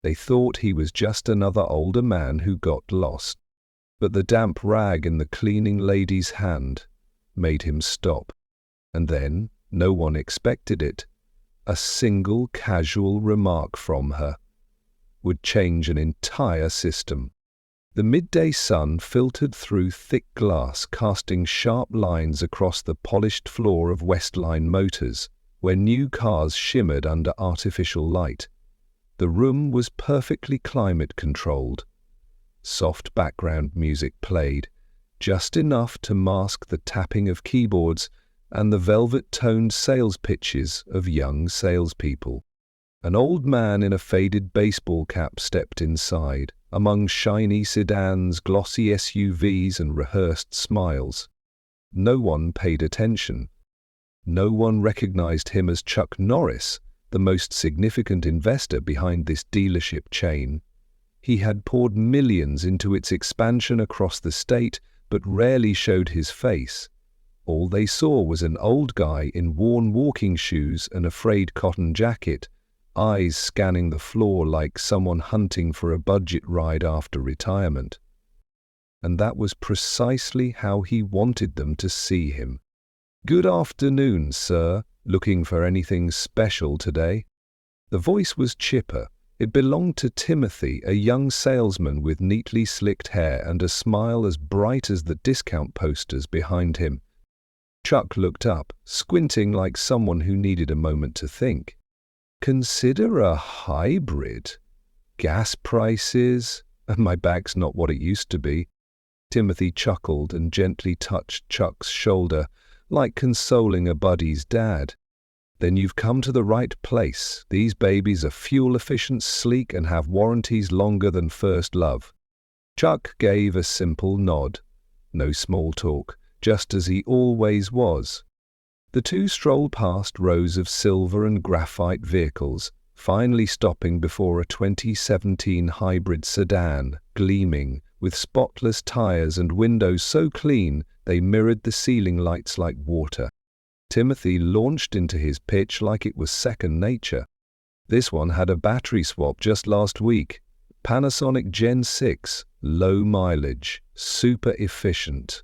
They thought he was just another older man who got lost. But the damp rag in the cleaning lady's hand made him stop. And then, no one expected it, a single casual remark from her would change an entire system. The midday sun filtered through thick glass, casting sharp lines across the polished floor of Westline Motors, where new cars shimmered under artificial light. The room was perfectly climate-controlled. Soft background music played, just enough to mask the tapping of keyboards and the velvet-toned sales pitches of young salespeople. An old man in a faded baseball cap stepped inside, among shiny sedans, glossy SUVs, and rehearsed smiles. No one paid attention. No one recognized him as Chuck Norris, the most significant investor behind this dealership chain. He had poured millions into its expansion across the state, but rarely showed his face. All they saw was an old guy in worn walking shoes and a frayed cotton jacket, eyes scanning the floor like someone hunting for a budget ride after retirement. And that was precisely how he wanted them to see him. "Good afternoon, sir. Looking for anything special today?" The voice was chipper. It belonged to Timothy, a young salesman with neatly slicked hair and a smile as bright as the discount posters behind him. Chuck looked up, squinting like someone who needed a moment to think. "Consider a hybrid. Gas prices, and my back's not what it used to be." Timothy chuckled and gently touched Chuck's shoulder, like consoling a buddy's dad. "Then you've come to the right place. These babies are fuel-efficient, sleek, and have warranties longer than first love." Chuck gave a simple nod. No small talk, just as he always was. The two strolled past rows of silver and graphite vehicles, finally stopping before a 2017 hybrid sedan, gleaming, with spotless tires and windows so clean they mirrored the ceiling lights like water. Timothy launched into his pitch like it was second nature. This one had a battery swap just last week. Panasonic Gen 6, low mileage, super efficient.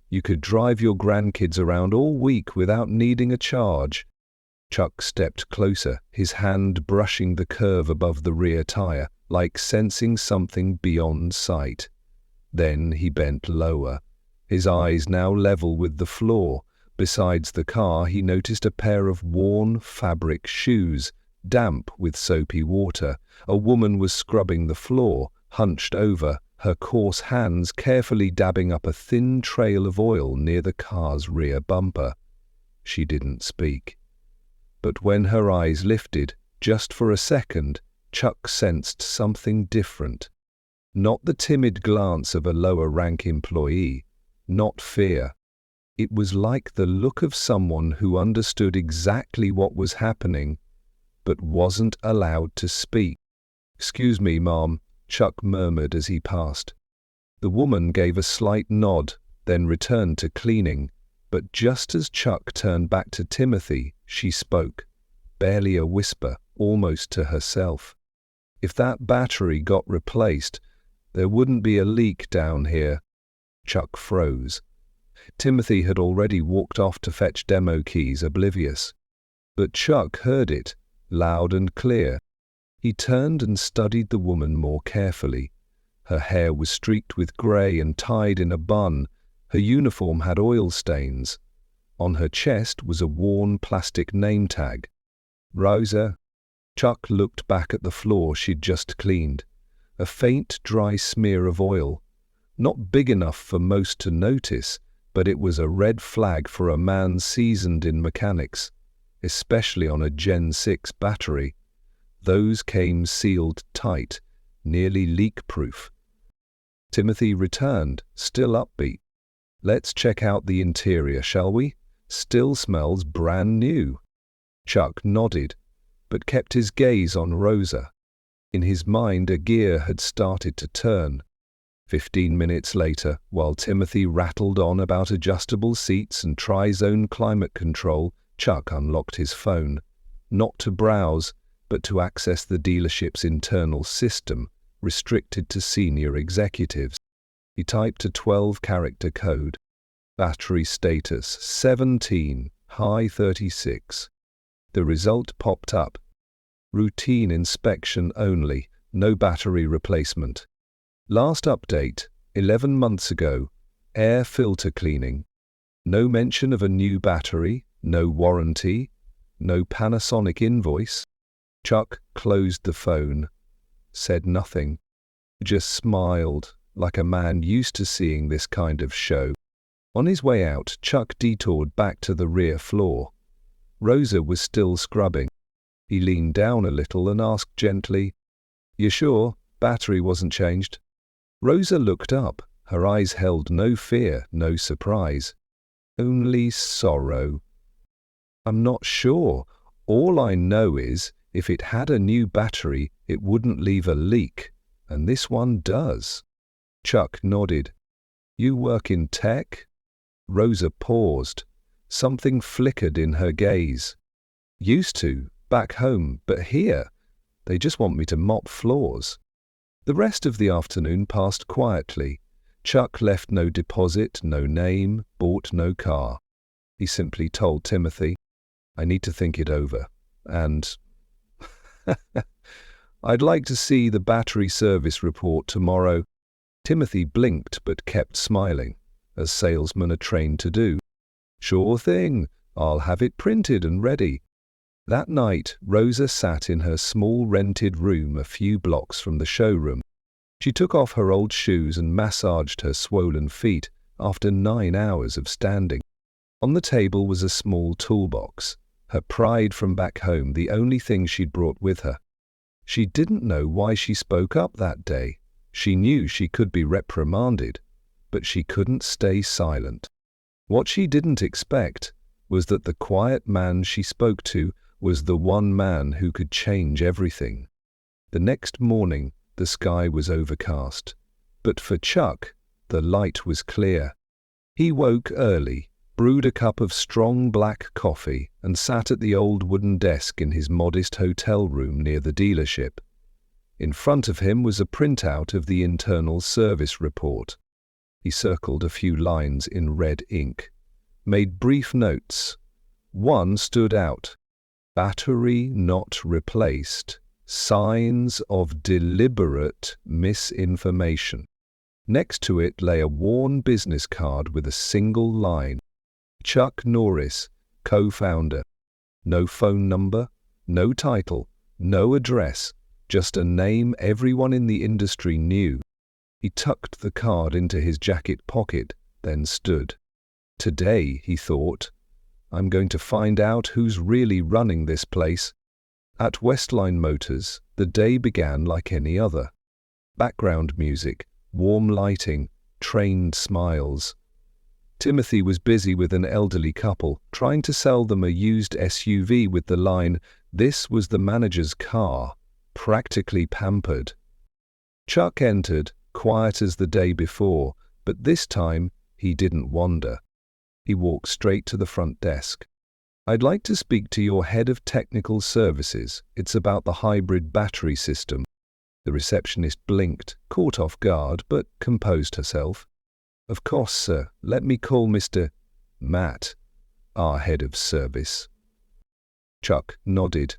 You could drive your grandkids around all week without needing a charge. Chuck stepped closer, his hand brushing the curve above the rear tire, like sensing something beyond sight. Then he bent lower, his eyes now level with the floor. Besides the car, he noticed a pair of worn fabric shoes, damp with soapy water. A woman was scrubbing the floor, hunched over, her coarse hands carefully dabbing up a thin trail of oil near the car's rear bumper. She didn't speak. But when her eyes lifted, just for a second, Chuck sensed something different. Not the timid glance of a lower-rank employee, not fear. It was like the look of someone who understood exactly what was happening, but wasn't allowed to speak. "Excuse me, Mom," Chuck murmured as he passed. The woman gave a slight nod, then returned to cleaning, but just as Chuck turned back to Timothy, she spoke, barely a whisper, almost to herself. "If that battery got replaced, there wouldn't be a leak down here." Chuck froze. Timothy had already walked off to fetch demo keys, oblivious. But Chuck heard it, loud and clear. He turned and studied the woman more carefully. Her hair was streaked with grey and tied in a bun. Her uniform had oil stains. On her chest was a worn plastic name tag. "Rosa." Chuck looked back at the floor she'd just cleaned. A faint, dry smear of oil. Not big enough for most to notice, but it was a red flag for a man seasoned in mechanics, especially on a Gen 6 battery. Those came sealed tight, nearly leak-proof. Timothy returned, still upbeat. "Let's check out the interior, shall we? Still smells brand new." Chuck nodded, but kept his gaze on Rosa. In his mind, a gear had started to turn. 15 minutes later, while Timothy rattled on about adjustable seats and tri-zone climate control, Chuck unlocked his phone. Not to browse, but to access the dealership's internal system, restricted to senior executives. He typed a 12-character code. Battery status 17, high 36. The result popped up. Routine inspection only, no battery replacement. Last update, 11 months ago, air filter cleaning. No mention of a new battery, no warranty, no Panasonic invoice. Chuck closed the phone, said nothing, just smiled like a man used to seeing this kind of show. On his way out, Chuck detoured back to the rear floor. Rosa was still scrubbing. He leaned down a little and asked gently, "You sure? Battery wasn't changed?" Rosa looked up. Her eyes held no fear, no surprise. Only sorrow. "I'm not sure. All I know is, if it had a new battery, it wouldn't leave a leak, and this one does." Chuck nodded. "You work in tech?" Rosa paused. Something flickered in her gaze. "Used to, back home, but here, they just want me to mop floors." The rest of the afternoon passed quietly. Chuck left no deposit, no name, bought no car. He simply told Timothy, "I need to think it over, and I'd like to see the battery service report tomorrow." Timothy blinked but kept smiling, as salesmen are trained to do. "Sure thing, I'll have it printed and ready." That night, Rosa sat in her small rented room a few blocks from the showroom. She took off her old shoes and massaged her swollen feet after 9 hours of standing. On the table was a small toolbox, her pride from back home the only thing she'd brought with her. She didn't know why she spoke up that day. She knew she could be reprimanded, but she couldn't stay silent. What she didn't expect was that the quiet man she spoke to was the one man who could change everything. The next morning, the sky was overcast, but for Chuck, the light was clear. He woke early, brewed a cup of strong black coffee, and sat at the old wooden desk in his modest hotel room near the dealership. In front of him was a printout of the internal service report. He circled a few lines in red ink, made brief notes. One stood out. "Battery not replaced. Signs of deliberate misinformation." Next to it lay a worn business card with a single line. Chuck Norris, co-founder. No phone number, no title, no address, just a name everyone in the industry knew. He tucked the card into his jacket pocket, then stood. Today, he thought, I'm going to find out who's really running this place. At Westline Motors, the day began like any other. Background music, warm lighting, trained smiles. Timothy was busy with an elderly couple, trying to sell them a used SUV with the line, "This was the manager's car, practically pampered." Chuck entered, quiet as the day before, but this time he didn't wander. He walked straight to the front desk. "I'd like to speak to your head of technical services. It's about the hybrid battery system." The receptionist blinked, caught off guard, but composed herself. "Of course, sir. Let me call Mr. Matt, our head of service." Chuck nodded.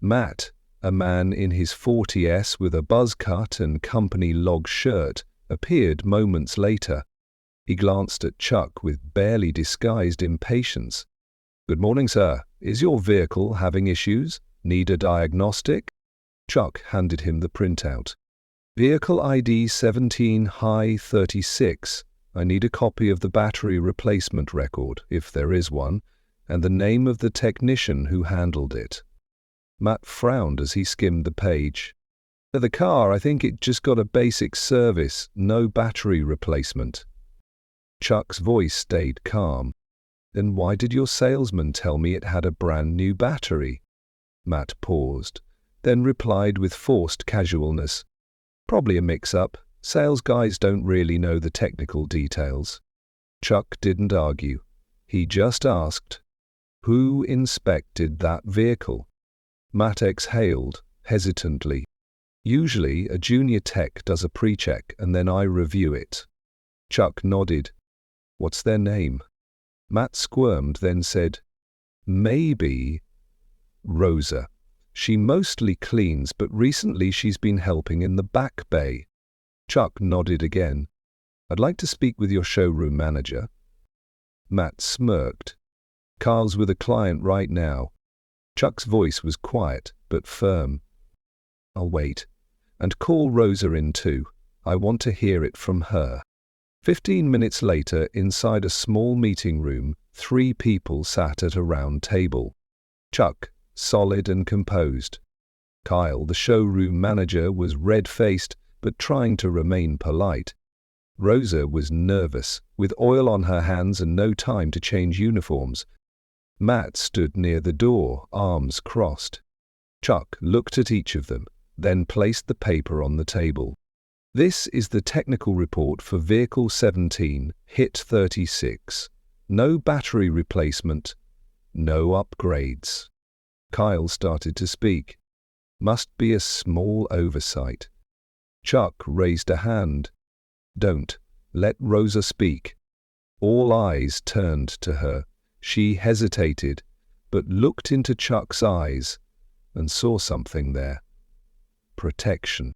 Matt, a man in his 40s with a buzz cut and company log shirt, appeared moments later. He glanced at Chuck with barely disguised impatience. "Good morning, sir. Is your vehicle having issues? Need a diagnostic?" Chuck handed him the printout. "Vehicle ID 17 high 36. I need a copy of the battery replacement record, if there is one, and the name of the technician who handled it." Matt frowned as he skimmed the page. "The car, I think it just got a basic service, no battery replacement." Chuck's voice stayed calm. "Then why did your salesman tell me it had a brand new battery?" Matt paused, then replied with forced casualness. "Probably a mix-up. Sales guys don't really know the technical details." Chuck didn't argue. He just asked, "Who inspected that vehicle?" Matt exhaled, hesitantly. Usually, a junior tech does a pre-check and then I review it. Chuck nodded. What's their name? Matt squirmed, then said, Maybe Rosa. She mostly cleans, but recently she's been helping in the back bay. Chuck nodded again. I'd like to speak with your showroom manager. Matt smirked. Carl's with a client right now. Chuck's voice was quiet, but firm. I'll wait. And call Rosa in too. I want to hear it from her. 15 minutes later, inside a small meeting room, 3 people sat at a round table. Chuck, solid and composed. Kyle, the showroom manager, was red-faced, but trying to remain polite. Rosa was nervous, with oil on her hands and no time to change uniforms. Matt stood near the door, arms crossed. Chuck looked at each of them, then placed the paper on the table. This is the technical report for Vehicle 17, Hit 36. No battery replacement, no upgrades. Kyle started to speak. Must be a small oversight. Chuck raised a hand. Don't. Let Rosa speak. All eyes turned to her. She hesitated, but looked into Chuck's eyes and saw something there. Protection.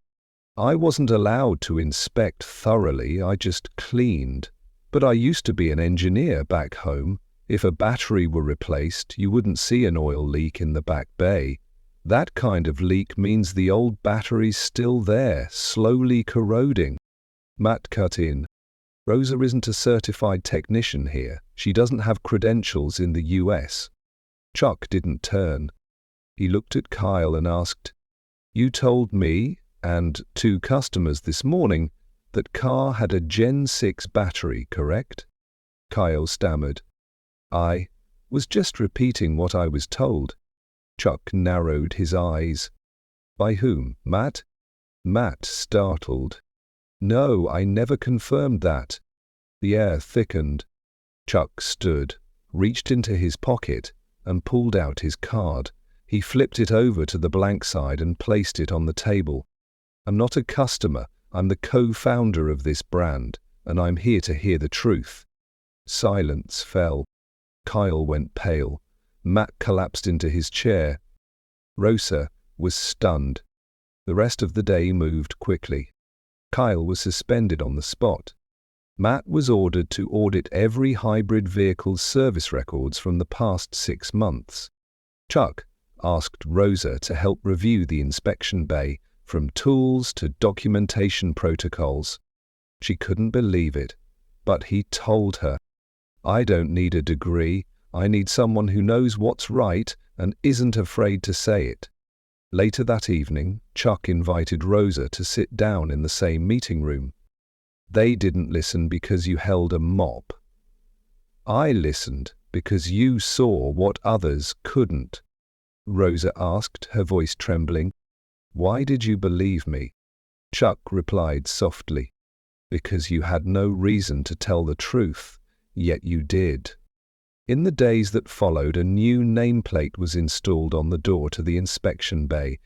I wasn't allowed to inspect thoroughly, I just cleaned. But I used to be an engineer back home. If a battery were replaced, you wouldn't see an oil leak in the back bay. That kind of leak means the old battery's still there, slowly corroding. Matt cut in. Rosa isn't a certified technician here. She doesn't have credentials in the US. Chuck didn't turn. He looked at Kyle and asked, You told me, and 2 customers this morning, that car had a Gen 6 battery, correct? Kyle stammered. I was just repeating what I was told. Chuck narrowed his eyes. By whom, Matt? Matt startled. No, I never confirmed that. The air thickened. Chuck stood, reached into his pocket, and pulled out his card. He flipped it over to the blank side and placed it on the table. I'm not a customer. I'm the co-founder of this brand, and I'm here to hear the truth. Silence fell. Kyle went pale. Matt collapsed into his chair. Rosa was stunned. The rest of the day moved quickly. Kyle was suspended on the spot. Matt was ordered to audit every hybrid vehicle's service records from the past 6 months. Chuck asked Rosa to help review the inspection bay, from tools to documentation protocols. She couldn't believe it, but he told her, I don't need a degree. I need someone who knows what's right and isn't afraid to say it. Later that evening, Chuck invited Rosa to sit down in the same meeting room. They didn't listen because you held a mop. I listened because you saw what others couldn't. Rosa asked, her voice trembling. Why did you believe me? Chuck replied softly. Because you had no reason to tell the truth, yet you did. In the days that followed, a new nameplate was installed on the door to the inspection bay.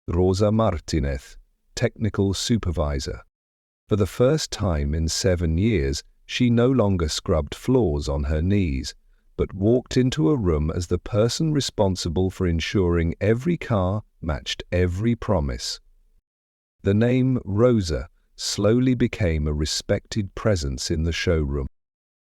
Rosa Martinez, technical supervisor. For the first time in 7 years, she no longer scrubbed floors on her knees, but walked into a room as the person responsible for ensuring every car matched every promise. The name Rosa slowly became a respected presence in the showroom.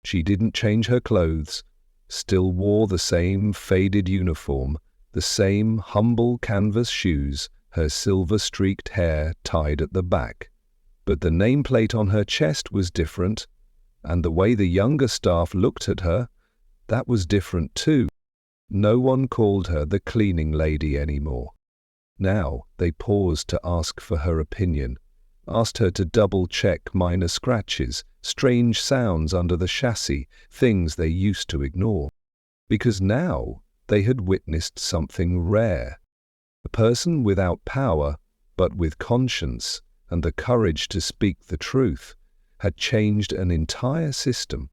She didn't change her clothes, still wore the same faded uniform, the same humble canvas shoes, her silver-streaked hair tied at the back. But the nameplate on her chest was different, and the way the younger staff looked at her, that was different too. No one called her the cleaning lady anymore. Now they paused to ask for her opinion, asked her to double-check minor scratches, strange sounds under the chassis, things they used to ignore. Because now they had witnessed something rare. A person without power, but with conscience and the courage to speak the truth, had changed an entire system.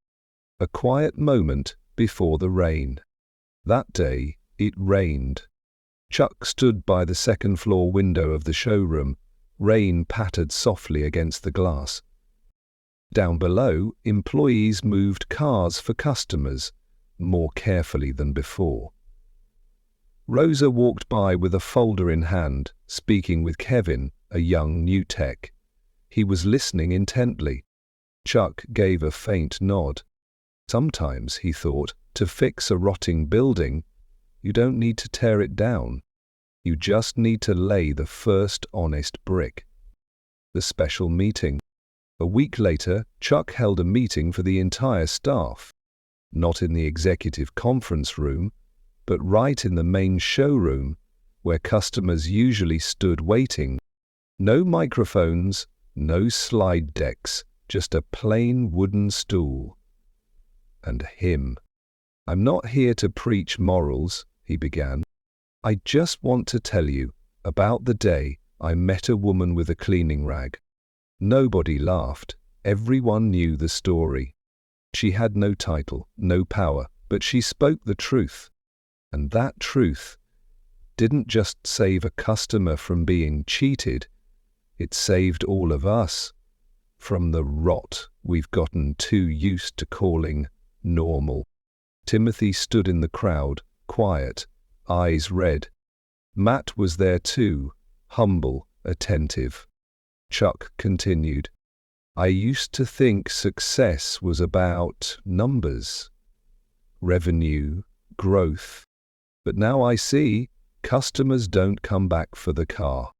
A quiet moment before the rain. That day it rained. Chuck stood by the second-floor window of the showroom. Rain pattered softly against the glass. Down below, employees moved cars for customers, more carefully than before. Rosa walked by with a folder in hand, speaking with Kevin, a young new tech. He was listening intently. Chuck gave a faint nod. Sometimes, he thought, to fix a rotting building, you don't need to tear it down. You just need to lay the first honest brick. The special meeting. A week later, Chuck held a meeting for the entire staff. Not in the executive conference room, but right in the main showroom, where customers usually stood waiting. No microphones, no slide decks, just a plain wooden stool. And him. "I'm not here to preach morals," he began. "I just want to tell you about the day I met a woman with a cleaning rag." Nobody laughed. Everyone knew the story. She had no title, no power, but she spoke the truth. And that truth didn't just save a customer from being cheated, it saved all of us from the rot we've gotten too used to calling normal. Timothy stood in the crowd, quiet, eyes red. Matt was there too, humble, attentive. Chuck continued, "I used to think success was about numbers, revenue, growth. But now I see customers don't come back for the car.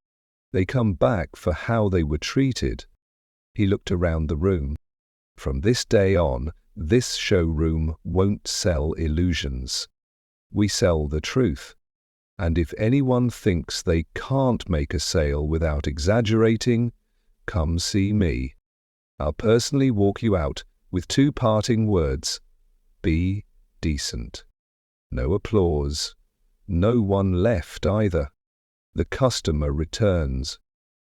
They come back for how they were treated." He looked around the room. "From this day on, this showroom won't sell illusions. We sell the truth. And if anyone thinks they can't make a sale without exaggerating, come see me. I'll personally walk you out with 2 parting words. Be decent." No applause. No one left either. The customer returns.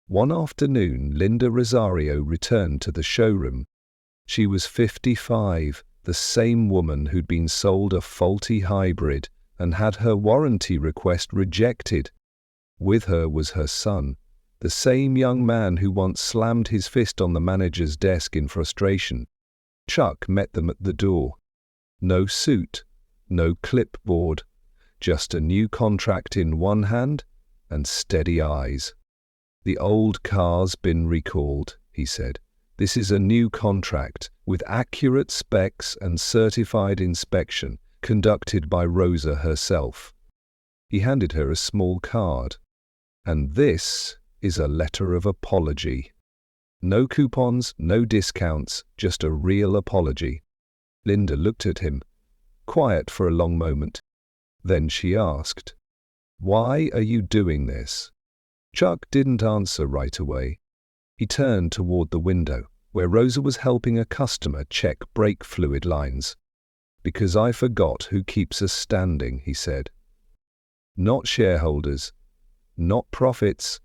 One afternoon, Linda Rosario returned to the showroom. She was 55, the same woman who'd been sold a faulty hybrid and had her warranty request rejected. With her was her son, the same young man who once slammed his fist on the manager's desk in frustration. Chuck met them at the door. No suit, no clipboard, just a new contract in one hand and steady eyes. "The old car's been recalled," he said. "This is a new contract with accurate specs and certified inspection conducted by Rosa herself." He handed her a small card. "And this is a letter of apology. No coupons, no discounts, just a real apology." Linda looked at him, quiet for a long moment. Then she asked, "Why are you doing this?" Chuck didn't answer right away. He turned toward the window, where Rosa was helping a customer check brake fluid lines. "Because I forgot who keeps us standing," he said. "Not shareholders, not profits,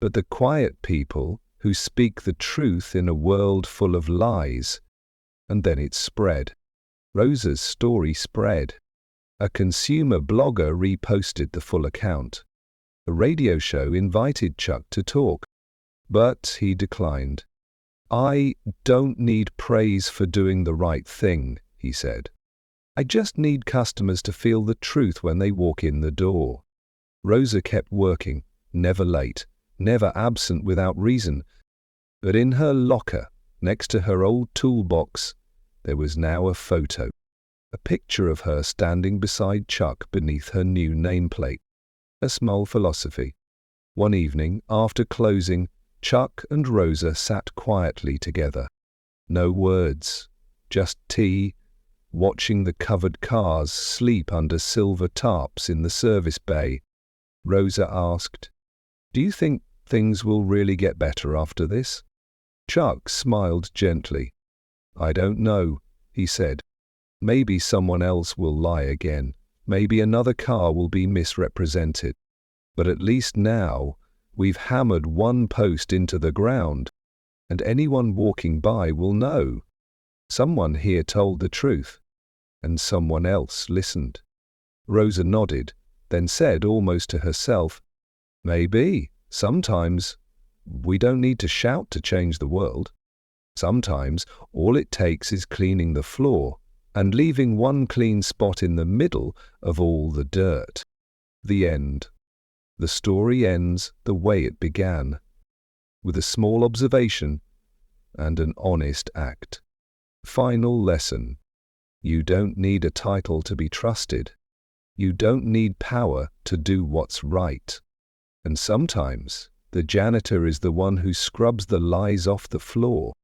but the quiet people who speak the truth in a world full of lies." And then it spread. Rosa's story spread. A consumer blogger reposted the full account. A radio show invited Chuck to talk, but he declined. "I don't need praise for doing the right thing," he said. "I just need customers to feel the truth when they walk in the door." Rosa kept working, never late, never absent without reason. But in her locker, next to her old toolbox, there was now a photo. A picture of her standing beside Chuck beneath her new nameplate. A small philosophy. One evening, after closing, Chuck and Rosa sat quietly together. No words, just tea, watching the covered cars sleep under silver tarps in the service bay. Rosa asked, "Do you think things will really get better after this?" Chuck smiled gently. "I don't know," he said. "Maybe someone else will lie again. Maybe another car will be misrepresented. But at least now, we've hammered one post into the ground, and anyone walking by will know. Someone here told the truth, and someone else listened." Rosa nodded, then said almost to herself, "Maybe, sometimes, we don't need to shout to change the world. Sometimes all it takes is cleaning the floor and leaving one clean spot in the middle of all the dirt." The end. The story ends the way it began, with a small observation and an honest act. Final lesson. You don't need a title to be trusted. You don't need power to do what's right. And sometimes the janitor is the one who scrubs the lies off the floor.